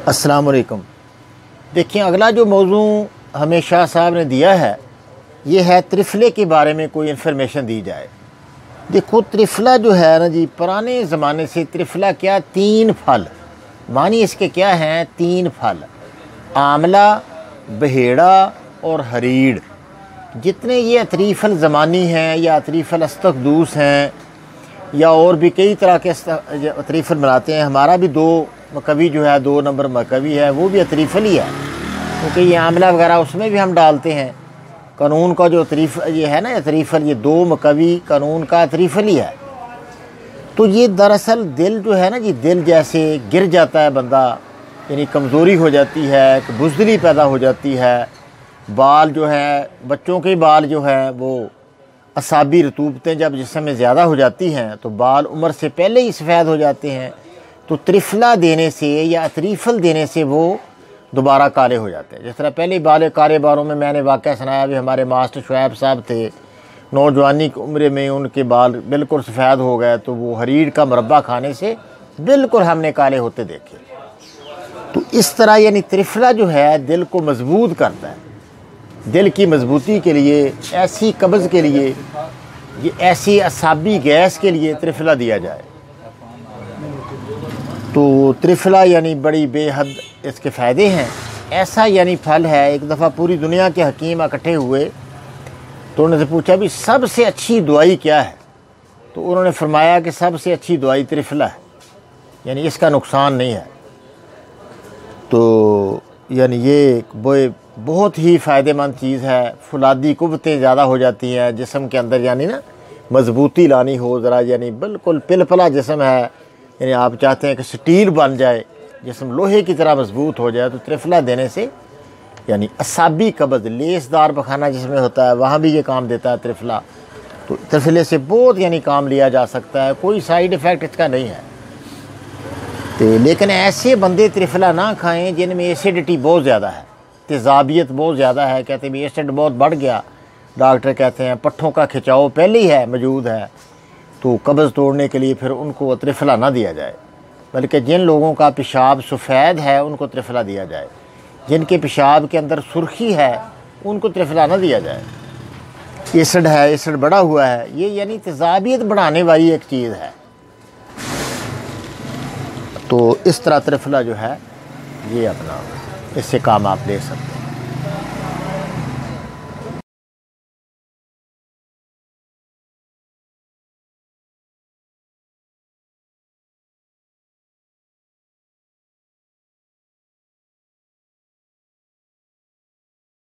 अस्सलाम वालेकुम। देखिए, अगला जो मौजू हमें शाह साहब ने दिया है ये है त्रिफले के बारे में कोई इन्फॉर्मेशन दी जाए। देखो, त्रिफला जो है ना जी, पुराने ज़माने से त्रिफला क्या, 3 फल मानी इसके क्या हैं, 3 फल, आमला, बहेड़ा और हरीड़। जितने ये अतरीफ़ल ज़मानी हैं या अतरीफ़ल अस्तकदूस हैं या और भी कई तरह के अतरीफ़ल बनाते हैं। हमारा भी 2 मकवी जो है, 2 नंबर मकवी है, वो भी अतरीफ़ल ही है, क्योंकि ये आमला वगैरह उसमें भी हम डालते हैं। कानून का जो ये है ना अतरीफ़ल, ये 2 मकवी कानून का अतरीफ़ल ही है। तो ये दरअसल दिल जो है ना जी, दिल जैसे गिर जाता है बंदा, यानी कमज़ोरी हो जाती है, बुज़दिली पैदा हो जाती है। बाल जो है, बच्चों के बाल जो है वो असाबी रतूबतें जब जिस्म में ज़्यादा हो जाती हैं तो बाल उम्र से पहले ही सफ़ेद हो जाते हैं। तो त्रिफला देने से या अतरीफ़ल देने से वो दोबारा काले हो जाते हैं। जिस तरह पहले बाल काले बालों में मैंने वाक़या सुनाया भी, हमारे मास्टर शुएब साहब थे, नौजवानी की उम्र में उनके बाल बिल्कुल सफ़ेद हो गए, तो वो हरीड़ का मुरब्बा खाने से बिल्कुल हमने काले होते देखे। तो इस तरह यानी त्रिफला जो है दिल को मजबूत करता है। दिल की मजबूती के लिए, ऐसी कब्ज़ के लिए, ये ऐसी असाबी गैस के लिए त्रिफला दिया जाए। तो त्रिफला यानी बड़ी बेहद इसके फ़ायदे हैं। ऐसा यानी फल है, एक दफ़ा पूरी दुनिया के हकीम इकट्ठे हुए तो उन्होंने पूछा भी सबसे अच्छी दवाई क्या है, तो उन्होंने फरमाया कि सबसे अच्छी दवाई त्रिफला है, यानी इसका नुकसान नहीं है। तो यानी ये बहुत ही फ़ायदेमंद चीज़ है। फुलादी कुव्वतें ज़्यादा हो जाती हैं जिस्म के अंदर, यानी ना मजबूती लानी हो ज़रा, यानी बिल्कुल पिलपला जिस्म है, यानी आप चाहते हैं कि स्टील बन जाए, जिस्म लोहे की तरह मजबूत हो जाए, तो त्रिफला देने से यानी असाबी कब्ज़, लेसदार पखाना जिसमें होता है वहाँ भी ये काम देता है त्रिफला। तो त्रिफले से बहुत यानी काम लिया जा सकता है, कोई साइड इफ़ेक्ट इसका नहीं है। तो लेकिन ऐसे बंदे त्रिफला ना खाएं जिनमें एसिडिटी बहुत ज़्यादा है, तेज़ाबियत बहुत ज़्यादा है, कहते हैं एसिड बहुत बढ़ गया, डॉक्टर कहते हैं पट्ठों का खिंचाव पहले ही है मौजूद है, तो कब्ज़ तोड़ने के लिए फिर उनको त्रिफला ना दिया जाए, बल्कि जिन लोगों का पेशाब सफ़ेद है उनको त्रिफला दिया जाए। जिनके पेशाब के अंदर सुर्खी है उनको त्रिफला ना दिया जाए। एसिड है, एसिड बढ़ा हुआ है, ये यानी तेज़ाबियत बढ़ाने वाली एक चीज़ है। तो इस तरह त्रिफला जो है ये अपना, इससे काम आप ले सकते हैं।